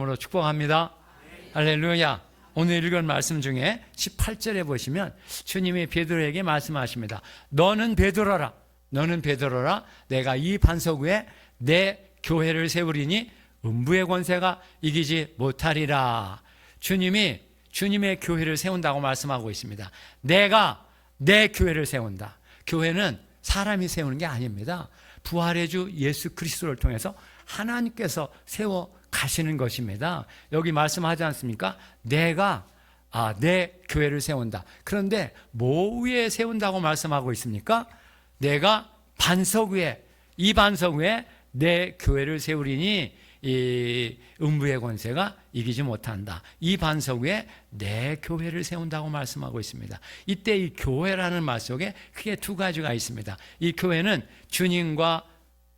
이름으로 축복합니다. 할렐루야. 오늘 읽은 말씀 중에 18절에 보시면 주님이 베드로에게 말씀하십니다. 너는 베드로라. 너는 베드로라. 내가 이 반석 위에 내 교회를 세우리니 음부의 권세가 이기지 못하리라. 주님이 주님의 교회를 세운다고 말씀하고 있습니다. 내가 내 교회를 세운다. 교회는 사람이 세우는 게 아닙니다. 부활의 주 예수 그리스도를 통해서 하나님께서 세워 가시는 것입니다. 여기 말씀하지 않습니까? 내가 내 교회를 세운다. 그런데 뭐 위에 세운다고 말씀하고 있습니까? 내가 반석 위에, 이 반석 위에 내 교회를 세우리니 이 음부의 권세가 이기지 못한다. 이 반석 위에 내 교회를 세운다고 말씀하고 있습니다. 이때 이 교회라는 말 속에 크게 두 가지가 있습니다. 이 교회는 주님과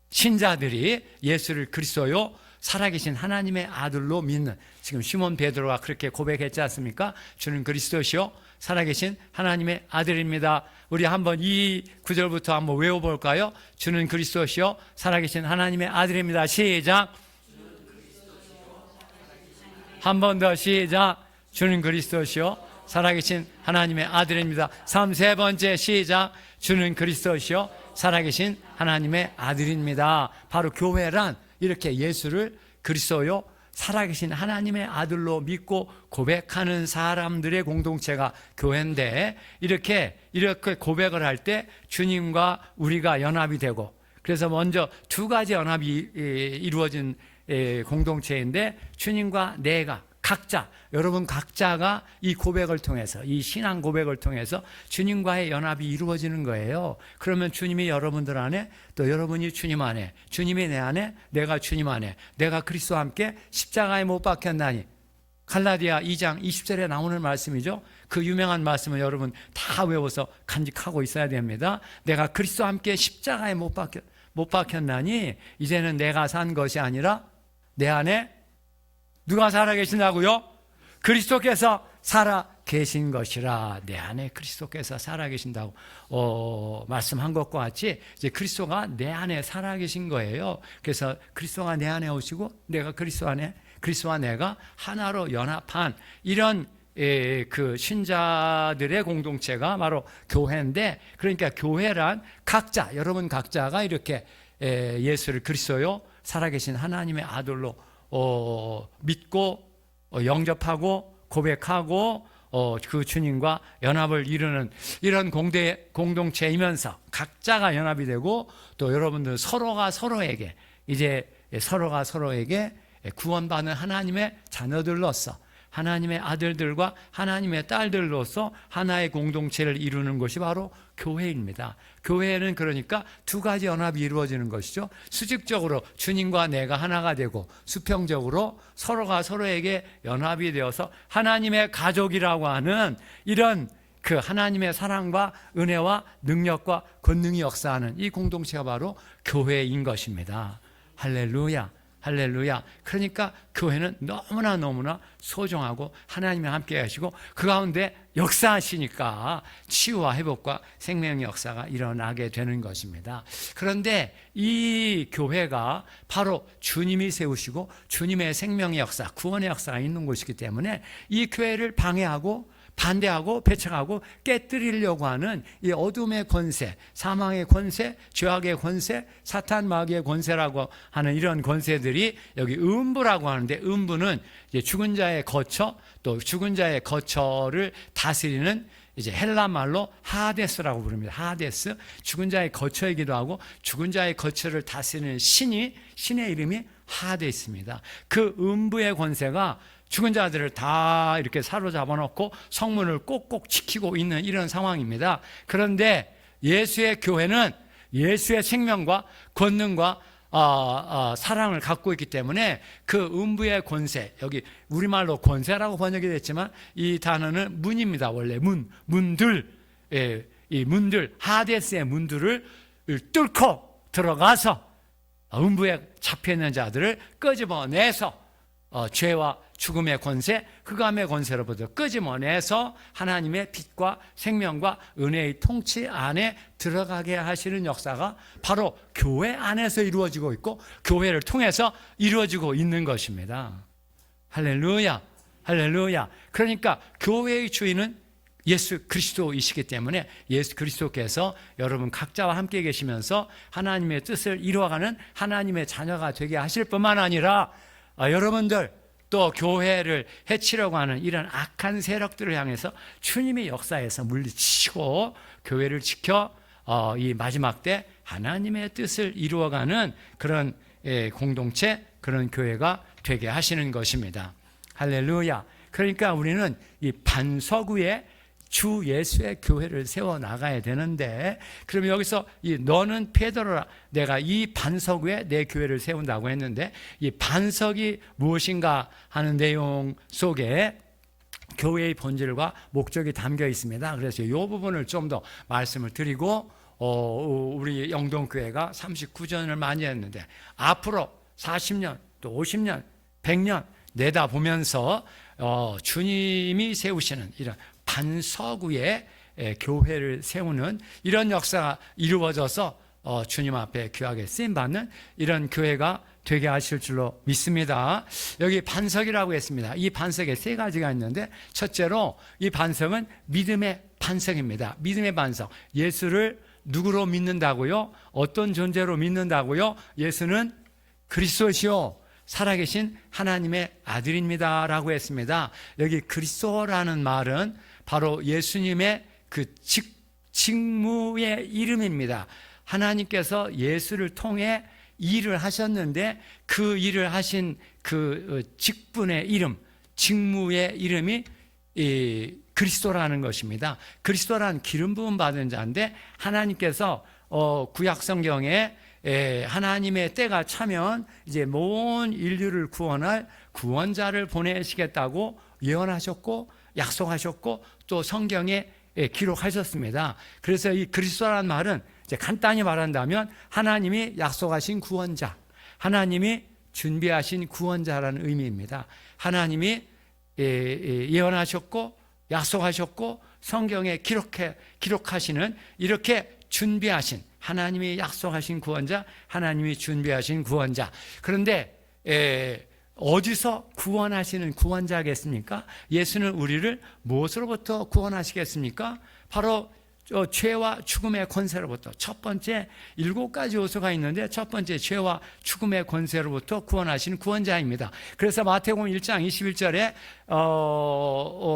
신자들이 예수를 그리스도요 살아계신 하나님의 아들로 믿는, 지금 시몬 베드로가 그렇게 고백했지 않습니까? 주는 그리스도시요 살아계신 하나님의 아들입니다. 우리 한번 이 구절부터 한번 외워볼까요? 주는 그리스도시요 살아계신 하나님의 아들입니다. 시작. 한 번 더 시작. 주는 그리스도시요 살아계신 하나님의 아들입니다. 세 번째 시작. 주는 그리스도시요 살아계신 하나님의 아들입니다. 바로 교회란 이렇게 예수를 그리스도요 살아계신 하나님의 아들로 믿고 고백하는 사람들의 공동체가 교회인데, 이렇게 고백을 할 때 주님과 우리가 연합이 되고, 그래서 먼저 두 가지 연합이 이루어진 공동체인데, 주님과 내가 각자, 여러분 각자가 이 고백을 통해서, 이 신앙 고백을 통해서 주님과의 연합이 이루어지는 거예요. 그러면 주님이 여러분들 안에, 또 여러분이 주님 안에, 주님이 내 안에, 내가 주님 안에, 내가 그리스도와 함께 십자가에 못 박혔나니, 갈라디아 2장 20절에 나오는 말씀이죠. 그 유명한 말씀을 여러분 다 외워서 간직하고 있어야 됩니다. 내가 그리스도와 함께 십자가에 못 박혔나니 이제는 내가 산 것이 아니라 내 안에 누가 살아계신다고요? 그리스도께서 살아계신 것이라. 내 안에 그리스도께서 살아계신다고 말씀한 것과 같이 이제 그리스도가 내 안에 살아계신 거예요. 그래서 그리스도가 내 안에 오시고 내가 그리스도 안에, 그리스도와 내가 하나로 연합한 이런 그 신자들의 공동체가 바로 교회인데, 그러니까 교회란 각자, 여러분 각자가 이렇게 예수를 그리스도요 살아계신 하나님의 아들로 믿고 영접하고 고백하고 그 주님과 연합을 이루는 이런 공동체이면서 각자가 연합이 되고, 또 여러분들 서로가 서로에게 구원받는 하나님의 자녀들로서, 하나님의 아들들과 하나님의 딸들로서 하나의 공동체를 이루는 것이 바로 교회입니다. 교회는 그러니까 두 가지 연합이 이루어지는 것이죠. 수직적으로 주님과 내가 하나가 되고, 수평적으로 서로가 서로에게 연합이 되어서 하나님의 가족이라고 하는 이런 그 하나님의 사랑과 은혜와 능력과 권능이 역사하는 이 공동체가 바로 교회인 것입니다. 할렐루야. 할렐루야. 그러니까 교회는 너무나 소중하고 하나님이 함께 하시고 그 가운데 역사하시니까 치유와 회복과 생명의 역사가 일어나게 되는 것입니다. 그런데 이 교회가 바로 주님이 세우시고 주님의 생명의 역사, 구원의 역사가 있는 곳이기 때문에 이 교회를 방해하고 반대하고 배척하고 깨뜨리려고 하는 이 어둠의 권세, 사망의 권세, 죄악의 권세, 사탄 마귀의 권세라고 하는 이런 권세들이 여기 음부라고 하는데, 음부는 이제 죽은 자의 거처, 또 죽은 자의 거처를 다스리는 이제 헬라 말로 하데스라고 부릅니다. 하데스, 죽은 자의 거처이기도 하고 죽은 자의 거처를 다스리는 신의 이름이 하데스입니다. 그 음부의 권세가 죽은 자들을 다 이렇게 사로잡아 놓고 성문을 꼭꼭 지키고 있는 이런 상황입니다. 그런데 예수의 교회는 예수의 생명과 권능과 사랑을 갖고 있기 때문에 그 음부의 권세, 여기 우리말로 권세라고 번역이 됐지만 이 단어는 문입니다. 원래 문들, 이 문들, 하데스의 문들을 뚫고 들어가서 음부에 잡혀있는 자들을 끄집어내서 죄와 죽음의 권세, 흑암의 권세로부터 끄집어내서 하나님의 빛과 생명과 은혜의 통치 안에 들어가게 하시는 역사가 바로 교회 안에서 이루어지고 있고 교회를 통해서 이루어지고 있는 것입니다. 할렐루야. 할렐루야. 그러니까 교회의 주인은 예수 그리스도이시기 때문에 예수 그리스도께서 여러분 각자와 함께 계시면서 하나님의 뜻을 이루어가는 하나님의 자녀가 되게 하실 뿐만 아니라 여러분들 또 교회를 해치려고 하는 이런 악한 세력들을 향해서 주님의 역사에서 물리치고 교회를 지켜 이 마지막 때 하나님의 뜻을 이루어가는 그런 공동체, 그런 교회가 되게 하시는 것입니다. 할렐루야. 그러니까 우리는 이 반석 위에 주 예수의 교회를 세워 나가야 되는데, 그럼 여기서 너는 베드로라, 내가 이 반석 위에 내 교회를 세운다고 했는데, 이 반석이 무엇인가 하는 내용 속에 교회의 본질과 목적이 담겨 있습니다. 그래서 이 부분을 좀 더 말씀을 드리고, 우리 영동교회가 39전을 많이 했는데 앞으로 40년 또 50년 100년 내다보면서 주님이 세우시는 이런 반석 위에 교회를 세우는 이런 역사가 이루어져서 주님 앞에 귀하게 쓰임받는 이런 교회가 되게 하실 줄로 믿습니다. 여기 반석이라고 했습니다. 이 반석에 세 가지가 있는데, 첫째로 이 반석은 믿음의 반석입니다. 믿음의 반석. 예수를 누구로 믿는다고요? 어떤 존재로 믿는다고요? 예수는 그리스도시요 살아계신 하나님의 아들입니다 라고 했습니다. 여기 그리스도라는 말은 바로 예수님의 그 직무의 이름입니다. 하나님께서 예수를 통해 일을 하셨는데 그 일을 하신 그 직분의 이름, 직무의 이름이 그리스도라는 것입니다. 그리스도라는 기름 부음 받은 자인데, 하나님께서 구약 성경에 하나님의 때가 차면 이제 모든 인류를 구원할 구원자를 보내시겠다고 예언하셨고 약속하셨고 또 성경에 기록하셨습니다. 그래서 이 그리스도라는 말은 이제 간단히 말한다면 하나님이 약속하신 구원자, 하나님이 준비하신 구원자라는 의미입니다. 하나님이 예언하셨고 약속하셨고 성경에 기록하시는 이렇게 준비하신, 하나님이 약속하신 구원자, 하나님이 준비하신 구원자. 그런데 어디서 구원하시는 구원자겠습니까? 예수는 우리를 무엇으로부터 구원하시겠습니까? 바로 죄와 죽음의 권세로부터, 첫 번째 7가지 요소가 있는데 첫 번째 죄와 죽음의 권세로부터 구원하시는 구원자입니다. 그래서 마태복음 1장 21절에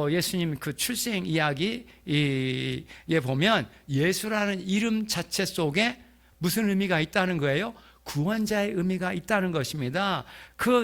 예수님 그 출생 이야기에 보면 예수라는 이름 자체 속에 무슨 의미가 있다는 거예요? 구원자의 의미가 있다는 것입니다.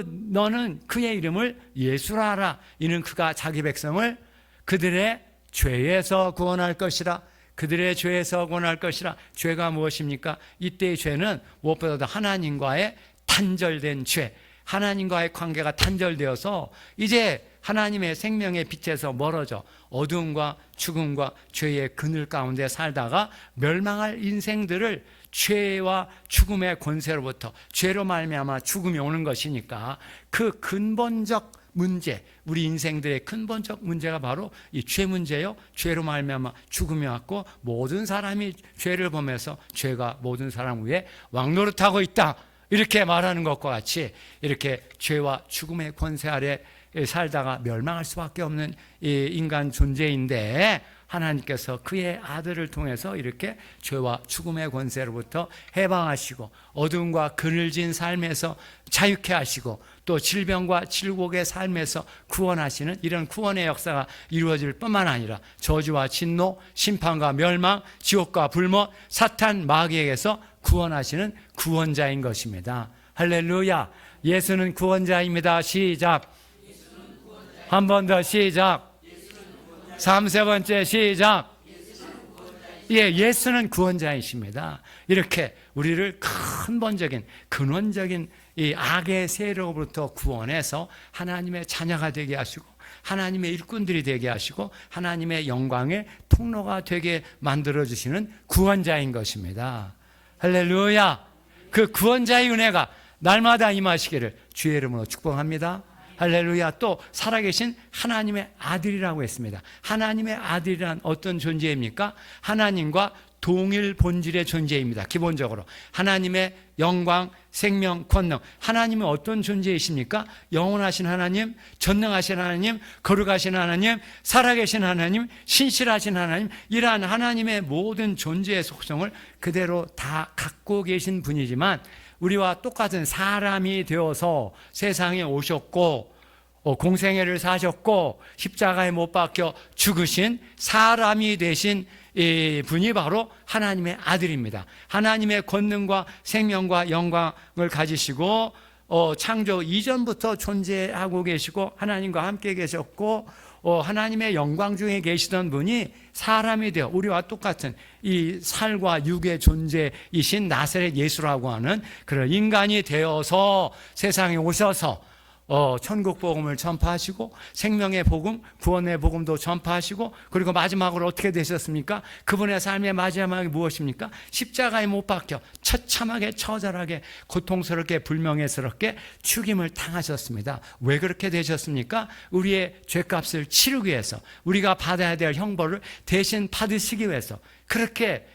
너는 그의 이름을 예수라 하라. 이는 그가 자기 백성을 그들의 죄에서 구원할 것이라. 그들의 죄에서 구원할 것이라. 죄가 무엇입니까? 이때의 죄는 무엇보다도 하나님과의 단절된 죄, 하나님과의 관계가 단절되어서 이제 하나님의 생명의 빛에서 멀어져 어두움과 죽음과 죄의 그늘 가운데 살다가 멸망할 인생들을 죄와 죽음의 권세로부터, 죄로 말미암아 죽음이 오는 것이니까 그 근본적 문제, 우리 인생들의 근본적 문제가 바로 이 죄 문제요. 죄로 말미암아 죽음이 왔고 모든 사람이 죄를 범해서 죄가 모든 사람 위에 왕노릇하고 있다, 이렇게 말하는 것과 같이 이렇게 죄와 죽음의 권세 아래 살다가 멸망할 수밖에 없는 이 인간 존재인데, 하나님께서 그의 아들을 통해서 이렇게 죄와 죽음의 권세로부터 해방하시고 어둠과 그늘진 삶에서 자유케 하시고 또 질병과 질곡의 삶에서 구원하시는 이런 구원의 역사가 이루어질 뿐만 아니라 저주와 진노, 심판과 멸망, 지옥과 불못, 사탄 마귀에게서 구원하시는 구원자인 것입니다. 할렐루야. 예수는 구원자입니다. 시작. 한 번 더 시작. 3번째 시작. 예수는 구원자이십니다. 이렇게 우리를 근본적인 근원적인 이 악의 세력으로부터 구원해서 하나님의 자녀가 되게 하시고 하나님의 일꾼들이 되게 하시고 하나님의 영광의 통로가 되게 만들어주시는 구원자인 것입니다. 할렐루야. 그 구원자의 은혜가 날마다 임하시기를 주의 이름으로 축복합니다. 할렐루야. 또 살아계신 하나님의 아들이라고 했습니다. 하나님의 아들이란 어떤 존재입니까? 하나님과 동일 본질의 존재입니다. 기본적으로 하나님의 영광, 생명, 권능. 하나님은 어떤 존재이십니까? 영원하신 하나님, 전능하신 하나님, 거룩하신 하나님, 살아계신 하나님, 신실하신 하나님, 이러한 하나님의 모든 존재의 속성을 그대로 다 갖고 계신 분이지만 우리와 똑같은 사람이 되어서 세상에 오셨고 공생애를 사셨고 십자가에 못 박혀 죽으신 사람이 되신 이 분이 바로 하나님의 아들입니다. 하나님의 권능과 생명과 영광을 가지시고 창조 이전부터 존재하고 계시고 하나님과 함께 계셨고 하나님의 영광 중에 계시던 분이 사람이 되어 우리와 똑같은 이 살과 육의 존재이신 나사렛 예수라고 하는 그런 인간이 되어서 세상에 오셔서 천국 복음을 전파하시고 생명의 복음, 구원의 복음도 전파하시고 그리고 마지막으로 어떻게 되셨습니까? 그분의 삶의 마지막이 무엇입니까? 십자가에 못 박혀 처참하게 처절하게 고통스럽게 불명예스럽게 죽임을 당하셨습니다. 왜 그렇게 되셨습니까? 우리의 죄값을 치르기 위해서 우리가 받아야 될 형벌을 대신 받으시기 위해서 그렇게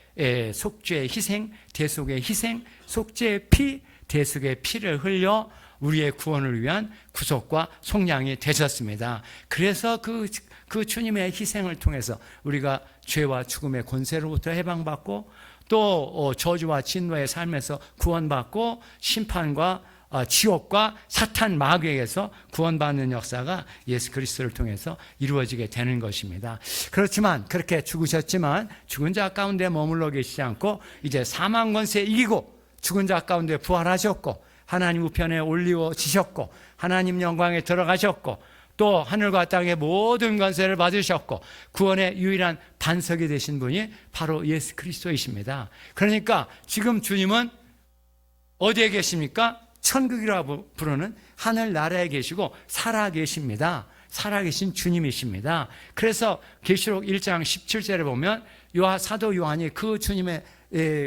속죄의 희생, 대속의 희생, 속죄의 피, 대속의 피를 흘려 우리의 구원을 위한 구속과 속량이 되셨습니다. 그래서 그 주님의 희생을 통해서 우리가 죄와 죽음의 권세로부터 해방받고 또 저주와 진노의 삶에서 구원받고 심판과 지옥과 사탄 마귀에게서 구원받는 역사가 예수 그리스도를 통해서 이루어지게 되는 것입니다. 그렇지만 그렇게 죽으셨지만 죽은 자 가운데 머물러 계시지 않고 이제 사망 권세 이기고 죽은 자 가운데 부활하셨고 하나님 우편에 올리워지셨고 하나님 영광에 들어가셨고 또 하늘과 땅의 모든 권세를 받으셨고 구원의 유일한 반석이 되신 분이 바로 예수 그리스도이십니다. 그러니까 지금 주님은 어디에 계십니까? 천국이라고 부르는 하늘나라에 계시고 살아계십니다. 살아계신 주님이십니다. 그래서 계시록 1장 17절에 보면 사도 요한이 그 주님의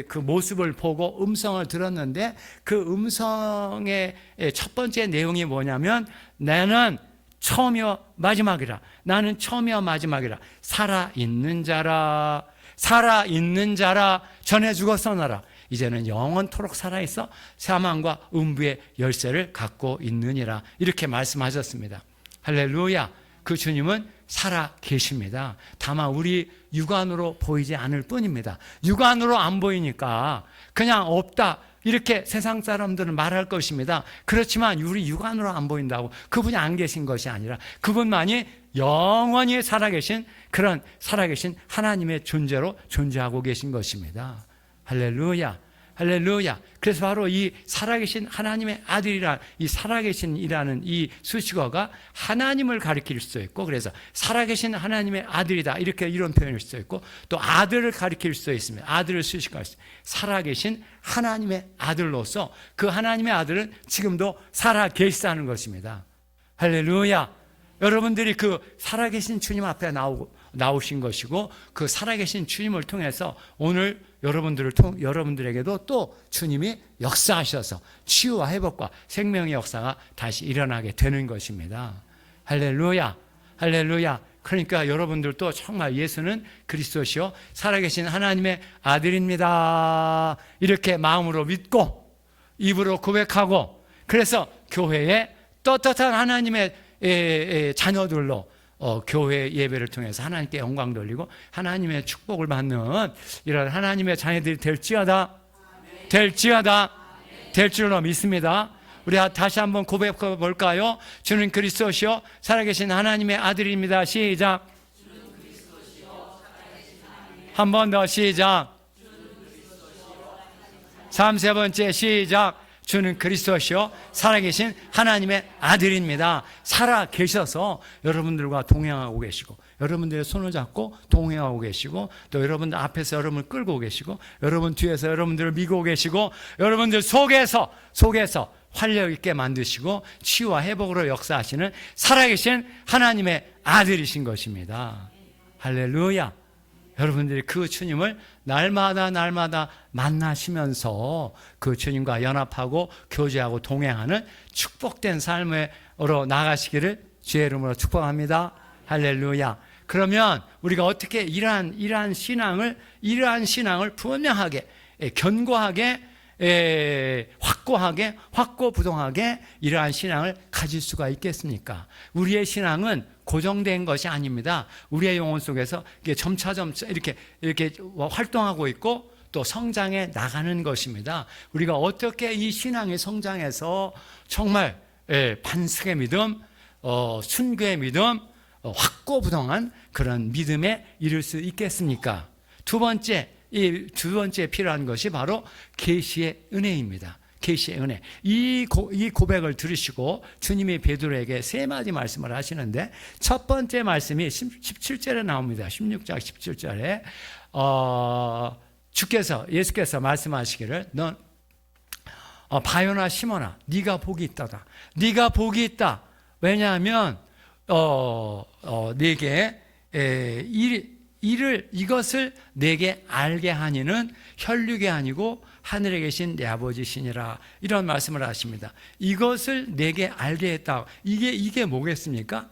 그 모습을 보고 음성을 들었는데 그 음성의 첫 번째 내용이 뭐냐면 나는 처음이요 마지막이라. 나는 처음이요 마지막이라. 살아있는 자라. 살아있는 자라. 전에 죽었었나라. 이제는 영원토록 살아있어 사망과 음부의 열쇠를 갖고 있느니라. 이렇게 말씀하셨습니다. 할렐루야. 그 주님은 살아 계십니다. 다만 우리 육안으로 보이지 않을 뿐입니다. 육안으로 안 보이니까 그냥 없다 이렇게 세상 사람들은 말할 것입니다. 그렇지만 우리 육안으로 안 보인다고 그분이 안 계신 것이 아니라 그분만이 영원히 살아계신 그런 살아계신 하나님의 존재로 존재하고 계신 것입니다. 할렐루야. 할렐루야. 그래서 바로 이 살아계신 하나님의 아들이란 이 살아계신이라는 이 수식어가 하나님을 가리킬 수도 있고 그래서 살아계신 하나님의 아들이다 이렇게 이런 표현일 수도 있고 또 아들을 가리킬 수도 있습니다. 아들을 수식할 수 있습니다. 살아계신 하나님의 아들로서 그 하나님의 아들은 지금도 살아계시다는 것입니다. 할렐루야. 여러분들이 그 살아계신 주님 앞에 나오신 것이고 그 살아계신 주님을 통해서 오늘 여러분들에게도 또 주님이 역사하셔서 치유와 회복과 생명의 역사가 다시 일어나게 되는 것입니다. 할렐루야. 할렐루야. 그러니까 여러분들도 정말 예수는 그리스도시요 살아계신 하나님의 아들입니다. 이렇게 마음으로 믿고 입으로 고백하고 그래서 교회에 떳떳한 하나님의 자녀들로 교회 예배를 통해서 하나님께 영광 돌리고 하나님의 축복을 받는 이런 하나님의 자녀들이 될지어다 될 줄로 믿습니다. 우리 다시 한번 고백해 볼까요? 주는 그리스도시요 살아계신 하나님의 아들입니다. 시작. 한 번 더 시작. 3번째 시작. 주는 그리스도시요 살아계신 하나님의 아들입니다. 살아계셔서 여러분들과 동행하고 계시고 여러분들의 손을 잡고 동행하고 계시고 또 여러분들 앞에서 여러분을 끌고 계시고 여러분 뒤에서 여러분들을 미고 계시고 여러분들 속에서 활력 있게 만드시고 치유와 회복으로 역사하시는 살아계신 하나님의 아들이신 것입니다. 할렐루야. 여러분들이 그 주님을 날마다 만나시면서 그 주님과 연합하고 교제하고 동행하는 축복된 삶으로 나가시기를 주의 이름으로 축복합니다. 할렐루야. 그러면 우리가 어떻게 이러한 신앙을 분명하게, 견고하게, 확고하게, 확고부동하게 이러한 신앙을 가질 수가 있겠습니까? 우리의 신앙은 고정된 것이 아닙니다. 우리의 영혼 속에서 이게 점차 이렇게 활동하고 있고 또 성장해 나가는 것입니다. 우리가 어떻게 이 신앙의 성장에서 정말 반석의 믿음, 순교의 믿음, 확고부동한 그런 믿음에 이를 수 있겠습니까? 이 두 번째 필요한 것이 바로 계시의 은혜입니다. 계시의 은혜. 이 고백을 들으시고 주님이 베드로에게 세 마디 말씀을 하시는데 첫 번째 말씀이 17절에 나옵니다. 16장 17절에 예수께서 말씀하시기를 넌 바요나 시몬아 네가 복이 있다다. 네가 복이 있다. 왜냐하면 네게 이것을 내게 알게 하니는 혈육이 아니고 하늘에 계신 내 아버지시니라. 이런 말씀을 하십니다. 이것을 내게 알게 했다. 이게 뭐겠습니까?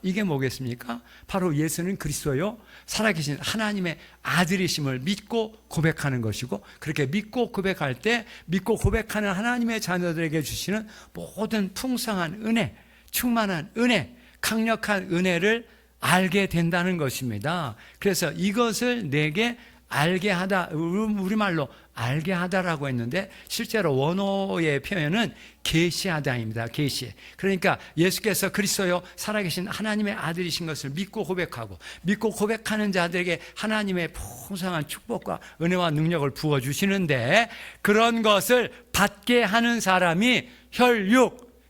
바로 예수는 그리스도요 살아계신 하나님의 아들이심을 믿고 고백하는 것이고, 그렇게 믿고 고백할 때 믿고 고백하는 하나님의 자녀들에게 주시는 모든 풍성한 은혜, 충만한 은혜, 강력한 은혜를 알게 된다는 것입니다. 그래서 이것을 내게 알게 하다, 우리말로 알게 하다라고 했는데 실제로 원어의 표현은 계시하다입니다. 계시. 그러니까 예수께서 그리스도요 살아계신 하나님의 아들이신 것을 믿고 고백하는 자들에게 하나님의 풍성한 축복과 은혜와 능력을 부어주시는데, 그런 것을 받게 하는 사람이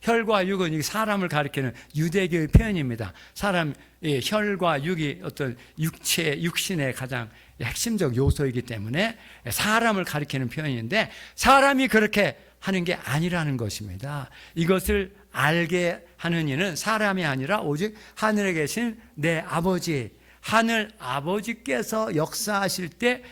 혈과 육은 사람을 가리키는 유대교의 표현입니다. 혈과 육이 어떤 육신의 가장 핵심적 요소이기 때문에 사람을 가리키는 표현인데, 사람이 그렇게 하는 게 아니라는 것입니다. 이것을 알게 하는 이는 사람이 아니라 오직 하늘에 계신 내 아버지, 하늘 아버지께서 역사하실 때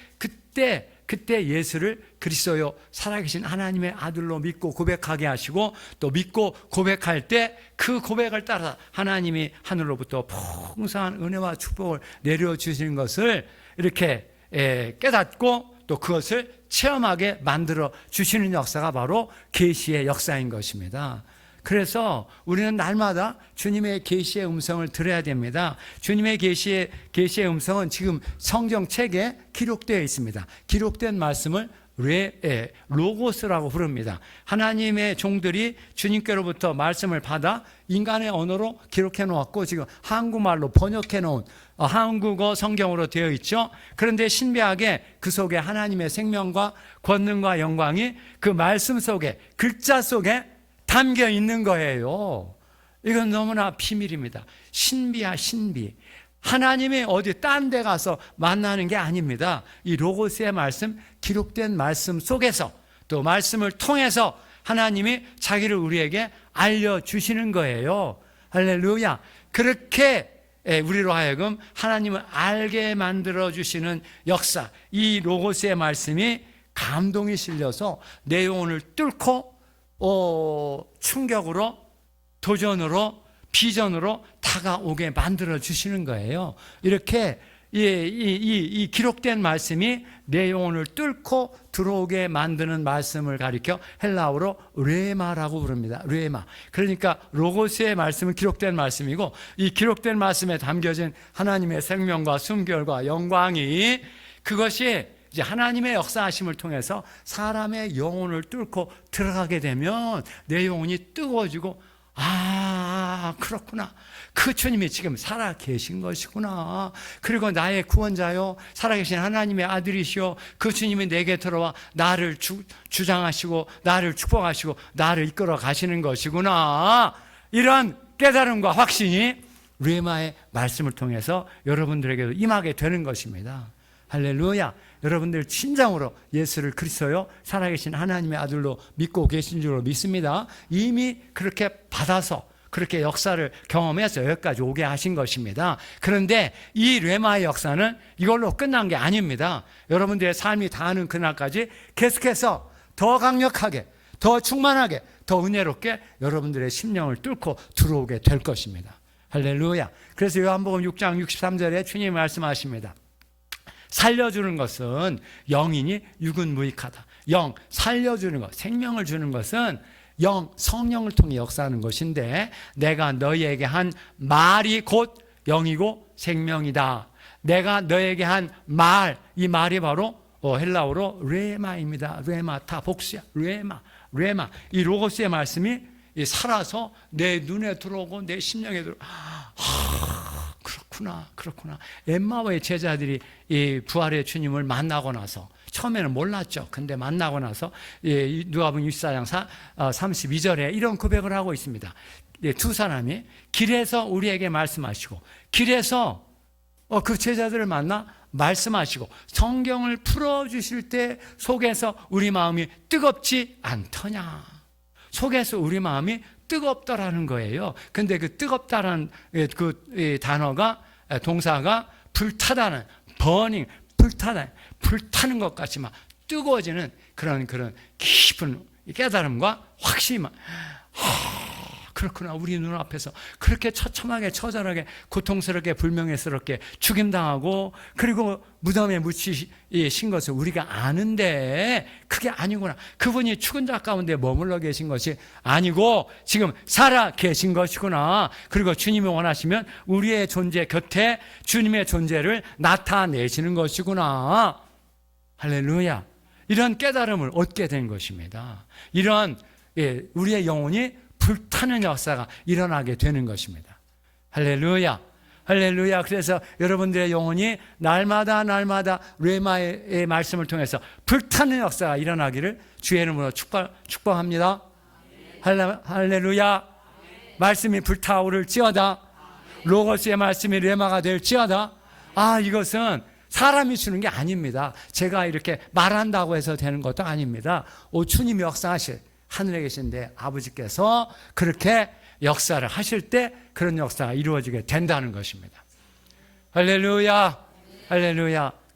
그때 예수를 그리스도요 살아계신 하나님의 아들로 믿고 고백하게 하시고, 또 믿고 고백할 때 그 고백을 따라 하나님이 하늘로부터 풍성한 은혜와 축복을 내려주시는 것을 이렇게 깨닫고 또 그것을 체험하게 만들어 주시는 역사가 바로 계시의 역사인 것입니다. 그래서 우리는 날마다 주님의 계시의 음성을 들어야 됩니다. 주님의 계시의 음성은 지금 성경책에 기록되어 있습니다. 기록된 말씀을 로고스라고 부릅니다. 하나님의 종들이 주님께로부터 말씀을 받아 인간의 언어로 기록해 놓았고, 지금 한국말로 번역해 놓은 한국어 성경으로 되어 있죠. 그런데 신비하게 그 속에 하나님의 생명과 권능과 영광이 그 말씀 속에, 글자 속에 담겨 있는 거예요. 이건 너무나 비밀입니다. 신비. 하나님이 어디 딴 데 가서 만나는 게 아닙니다. 이 로고스의 말씀, 기록된 말씀 속에서, 또 말씀을 통해서 하나님이 자기를 우리에게 알려주시는 거예요. 할렐루야. 그렇게 우리로 하여금 하나님을 알게 만들어주시는 역사, 이 로고스의 말씀이 감동이 실려서 내 영혼을 뚫고 충격으로, 도전으로, 비전으로 다가오게 만들어 주시는 거예요. 이렇게 이 기록된 말씀이 내 영혼을 뚫고 들어오게 만드는 말씀을 가리켜 헬라어로 르에마라고 부릅니다. 르에마. 그러니까 로고스의 말씀은 기록된 말씀이고, 이 기록된 말씀에 담겨진 하나님의 생명과 순결과 영광이, 그것이 이제 하나님의 역사하심을 통해서 사람의 영혼을 뚫고 들어가게 되면 내 영혼이 뜨거워지고, 그렇구나. 그 주님이 지금 살아 계신 것이구나. 그리고 나의 구원자요, 살아계신 하나님의 아들이시오. 그 주님이 내게 들어와 나를 주장하시고, 나를 축복하시고, 나를 이끌어 가시는 것이구나. 이런 깨달음과 확신이 르에마의 말씀을 통해서 여러분들에게도 임하게 되는 것입니다. 할렐루야. 여러분들 진정으로 예수를 그리스도요 살아계신 하나님의 아들로 믿고 계신 줄로 믿습니다. 이미 그렇게 받아서 그렇게 역사를 경험해서 여기까지 오게 하신 것입니다. 그런데 이 뢰마의 역사는 이걸로 끝난 게 아닙니다. 여러분들의 삶이 닿는 그날까지 계속해서 더 강력하게, 더 충만하게, 더 은혜롭게 여러분들의 심령을 뚫고 들어오게 될 것입니다. 할렐루야. 그래서 요한복음 6장 63절에 주님이 말씀하십니다. 살려주는 것은 영이니 육은 무익하다. 영, 살려주는 것, 생명을 주는 것은 영, 성령을 통해 역사하는 것인데 내가 너희에게 한 말이 곧 영이고 생명이다. 내가 너희에게 한 말, 이 말이 바로 헬라어로 레마입니다. 레마, 다 복수야. 레마. 이 로고스의 말씀이 살아서 내 눈에 들어오고 내 심령에 들어오고 그렇구나. 엠마오의 제자들이 이 부활의 주님을 만나고 나서 처음에는 몰랐죠. 근데 만나고 나서 누가복음 24장 32절에 이런 고백을 하고 있습니다. 두 사람이 길에서 우리에게 말씀하시고 길에서 그 제자들을 만나 말씀하시고 성경을 풀어주실 때 속에서 우리 마음이 뜨겁지 않더냐. 속에서 우리 마음이 뜨겁다라는 거예요. 근데 그 뜨겁다라는 그 단어가 동사가 불타다는 burning, 불타는 것 같이 막 뜨거워지는 그런 깊은 깨달음과 확신이 그렇구나. 우리 눈앞에서 그렇게 처참하게 처절하게 고통스럽게 불명예스럽게 죽임당하고 그리고 무덤에 묻히신 것을 우리가 아는데 그게 아니구나. 그분이 죽은 자 가운데 머물러 계신 것이 아니고 지금 살아 계신 것이구나. 그리고 주님이 원하시면 우리의 존재 곁에 주님의 존재를 나타내시는 것이구나. 할렐루야. 이런 깨달음을 얻게 된 것입니다. 이런 우리의 영혼이 불타는 역사가 일어나게 되는 것입니다. 할렐루야. 그래서 여러분들의 영혼이 날마다 레마의 말씀을 통해서 불타는 역사가 일어나기를 주의 이름으로 축복합니다. 할렐루야. 말씀이 불타오를지어다. 로고스의 말씀이 레마가 될지어다. 이것은 사람이 주는 게 아닙니다. 제가 이렇게 말한다고 해서 되는 것도 아닙니다. 주님이 역사하실 하늘에 계신데 아버지께서 그렇게 역사를 하실 때 그런 역사가 이루어지게 된다는 것입니다. 할렐루야.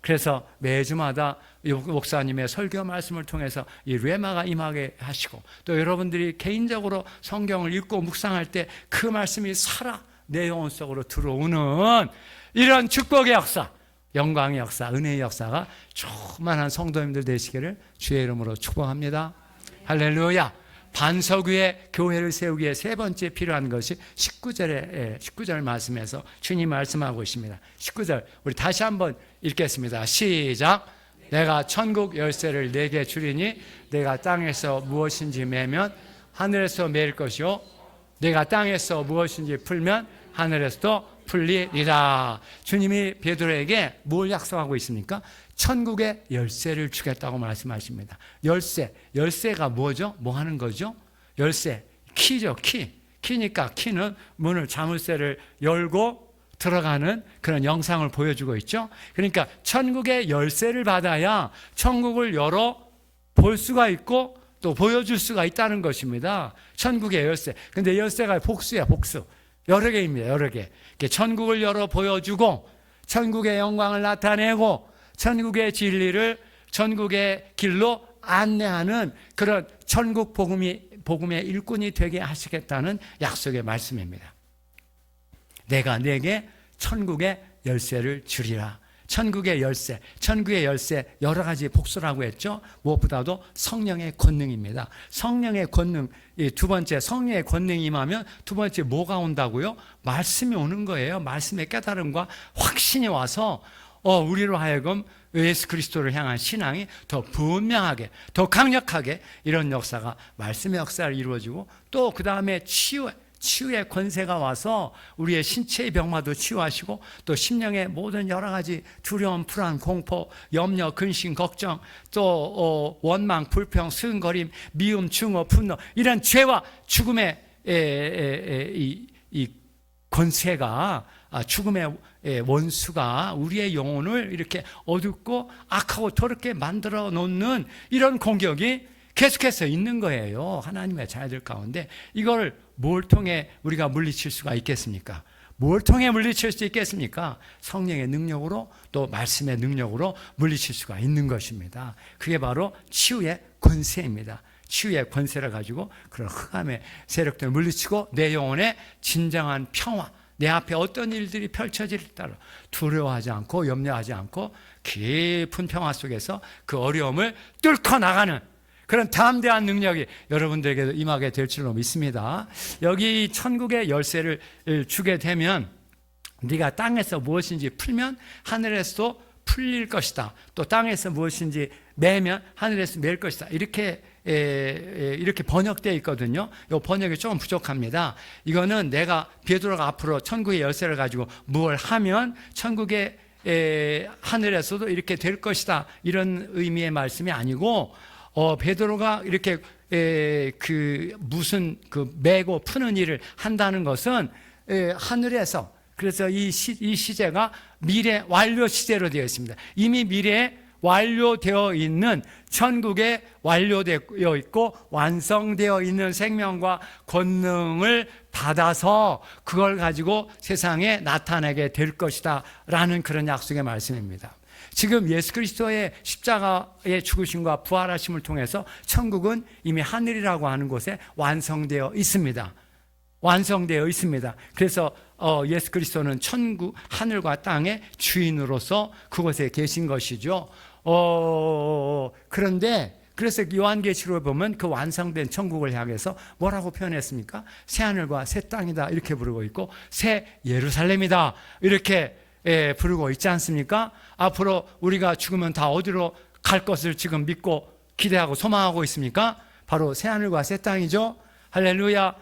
그래서 매주마다 목사님의 설교 말씀을 통해서 이 레마가 임하게 하시고 또 여러분들이 개인적으로 성경을 읽고 묵상할 때 그 말씀이 살아 내 영혼 속으로 들어오는 이런 축복의 역사, 영광의 역사, 은혜의 역사가 충만한 성도님들 되시기를 주의 이름으로 축복합니다. 할렐루야. 반석 위에 교회를 세우기 위해 세 번째 필요한 것이 19절 말씀에서 주님 말씀하고 있습니다. 19절 우리 다시 한번 읽겠습니다. 시작. 내가 천국 열쇠를 내게 주리니 내가 땅에서 무엇인지 매면 하늘에서 매일 것이요 내가 땅에서 무엇인지 풀면 하늘에서도 풀리리라. 주님이 베드로에게 뭘 약속하고 있습니까? 천국의 열쇠를 주겠다고 말씀하십니다. 열쇠가 뭐죠? 뭐 하는 거죠? 열쇠, 키죠. 키니까 키는 문을 자물쇠를 열고 들어가는 그런 영상을 보여주고 있죠. 그러니까 천국의 열쇠를 받아야 천국을 열어 볼 수가 있고 또 보여줄 수가 있다는 것입니다. 천국의 열쇠. 근데 열쇠가 복수야, 복수. 여러 개입니다. 여러 개. 천국을 열어 보여주고 천국의 영광을 나타내고 천국의 진리를 천국의 길로 안내하는 그런 천국 복음의 일꾼이 되게 하시겠다는 약속의 말씀입니다. 내가 내게 천국의 열쇠를 주리라. 천국의 열쇠 여러 가지 복수라고 했죠. 무엇보다도 성령의 권능입니다. 성령의 권능, 두 번째 성령의 권능이 임하면 두 번째 뭐가 온다고요? 말씀이 오는 거예요. 말씀의 깨달음과 확신이 와서 우리로 하여금 예수 그리스도를 향한 신앙이 더 분명하게, 더 강력하게 이런 역사가 말씀의 역사를 이루어지고 또 그 다음에 치유의 권세가 와서 우리의 신체의 병마도 치유하시고 또 심령의 모든 여러 가지 두려움, 불안, 공포, 염려, 근심, 걱정 또 원망, 불평, 수근거림, 미움, 증오, 분노 이런 죄와 죽음의 이 권세가 죽음의 원수가 우리의 영혼을 이렇게 어둡고 악하고 더럽게 만들어 놓는 이런 공격이 계속해서 있는 거예요. 하나님의 자녀들 가운데. 이걸 뭘 통해 우리가 물리칠 수가 있겠습니까? 뭘 통해 물리칠 수 있겠습니까? 성령의 능력으로, 또 말씀의 능력으로 물리칠 수가 있는 것입니다. 그게 바로 치유의 권세입니다. 치유의 권세를 가지고 그런 흑암의 세력들을 물리치고 내 영혼의 진정한 평화, 내 앞에 어떤 일들이 펼쳐질지 따라 두려워하지 않고 염려하지 않고 깊은 평화 속에서 그 어려움을 뚫고 나가는 그런 담대한 능력이 여러분들에게도 임하게 될 줄로 믿습니다. 여기 천국의 열쇠를 주게 되면 네가 땅에서 무엇인지 풀면 하늘에서도 풀릴 것이다. 또 땅에서 무엇인지 매면 하늘에서 맬 것이다. 이렇게 번역되어 있거든요. 이 번역이 조금 부족합니다. 이거는 내가 베드로가 앞으로 천국의 열쇠를 가지고 무엇을 하면 천국의 하늘에서도 이렇게 될 것이다. 이런 의미의 말씀이 아니고 베드로가 이렇게 무슨 매고 푸는 일을 한다는 것은 하늘에서, 그래서 이 시제가 미래 완료 시제로 되어 있습니다. 이미 미래에 완료되어 있는 천국에 완료되어 있고 완성되어 있는 생명과 권능을 받아서 그걸 가지고 세상에 나타내게 될 것이다 라는 그런 약속의 말씀입니다. 지금 예수 그리스도의 십자가의 죽으심과 부활하심을 통해서 천국은 이미 하늘이라고 하는 곳에 완성되어 있습니다. 완성되어 있습니다. 그래서 예수 그리스도는 천국, 하늘과 땅의 주인으로서 그곳에 계신 것이죠. 그런데 그래서 요한계시록에 보면 그 완성된 천국을 향해서 뭐라고 표현했습니까? 새 하늘과 새 땅이다 이렇게 부르고 있고 새 예루살렘이다 이렇게 부르고 있지 않습니까? 앞으로 우리가 죽으면 다 어디로 갈 것을 지금 믿고 기대하고 소망하고 있습니까? 바로 새 하늘과 새 땅이죠. 할렐루야.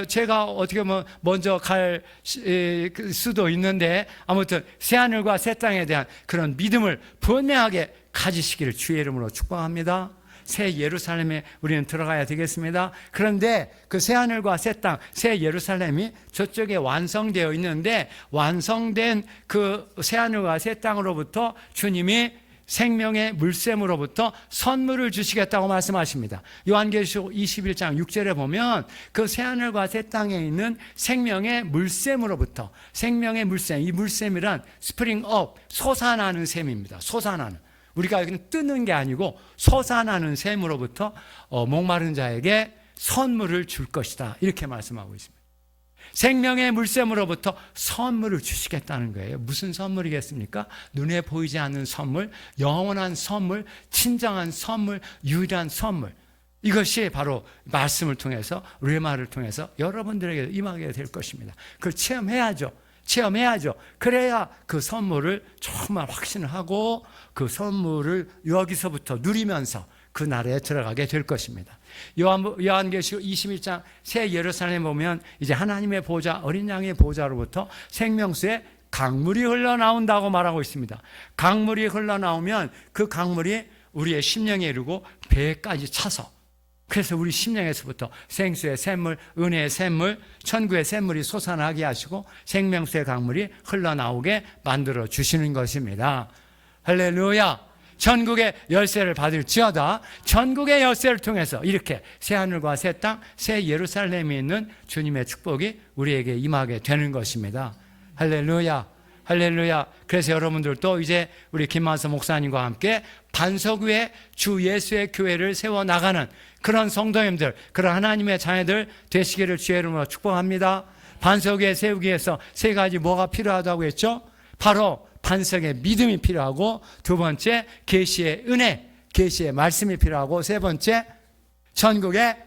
제가 어떻게 보면 먼저 갈 수도 있는데 아무튼 새 하늘과 새 땅에 대한 그런 믿음을 분명하게 가지시기를 주의 이름으로 축복합니다. 새 예루살렘에 우리는 들어가야 되겠습니다. 그런데 그 새 하늘과 새 땅, 새 예루살렘이 저쪽에 완성되어 있는데 완성된 그 새 하늘과 새 땅으로부터 주님이 생명의 물샘으로부터 선물을 주시겠다고 말씀하십니다. 요한계시록 21장 6절에 보면 그 새하늘과 새 땅에 있는 생명의 물샘으로부터, 생명의 물샘, 이 물샘이란 스프링 업, 솟아나는 샘입니다. 솟아나는, 우리가 그냥 뜨는 게 아니고 솟아나는 샘으로부터 목마른 자에게 선물을 줄 것이다 이렇게 말씀하고 있습니다. 생명의 물샘으로부터 선물을 주시겠다는 거예요. 무슨 선물이겠습니까? 눈에 보이지 않는 선물, 영원한 선물, 친정한 선물, 유일한 선물. 이것이 바로 말씀을 통해서, 르마를 통해서 여러분들에게 임하게 될 것입니다. 그걸 체험해야죠. 체험해야죠. 그래야 그 선물을 정말 확신을 하고 그 선물을 여기서부터 누리면서 그 나라에 들어가게 될 것입니다. 요한계시록 21장 새 예루살렘에 보면 이제 하나님의 보좌, 어린 양의 보좌로부터 생명수의 강물이 흘러나온다고 말하고 있습니다. 강물이 흘러나오면 그 강물이 우리의 심령에 이르고 배까지 차서, 그래서 우리 심령에서부터 생수의 샘물, 은혜의 샘물, 천국의 샘물이 솟아나게 하시고 생명수의 강물이 흘러나오게 만들어 주시는 것입니다. 할렐루야. 천국의 열쇠를 받을지어다. 천국의 열쇠를 통해서 이렇게 새 하늘과 새 땅, 새 예루살렘이 있는 주님의 축복이 우리에게 임하게 되는 것입니다. 할렐루야. 할렐루야. 그래서 여러분들도 이제 우리 김만서 목사님과 함께 반석 위에 주 예수의 교회를 세워나가는 그런 성도님들, 그런 하나님의 자녀들 되시기를 주의 이름으로 축복합니다. 반석 위에 세우기 위해서 세 가지 뭐가 필요하다고 했죠? 바로 반석의 믿음이 필요하고, 두 번째 계시의 은혜, 계시의 말씀이 필요하고, 세 번째 천국의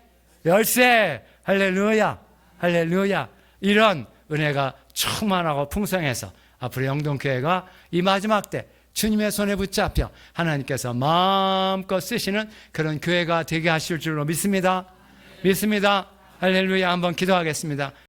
열쇠. 할렐루야. 할렐루야. 이런 은혜가 충만하고 풍성해서 앞으로 영동교회가 이 마지막 때 주님의 손에 붙잡혀 하나님께서 마음껏 쓰시는 그런 교회가 되게 하실 줄로 믿습니다. 믿습니다. 할렐루야. 한번 기도하겠습니다.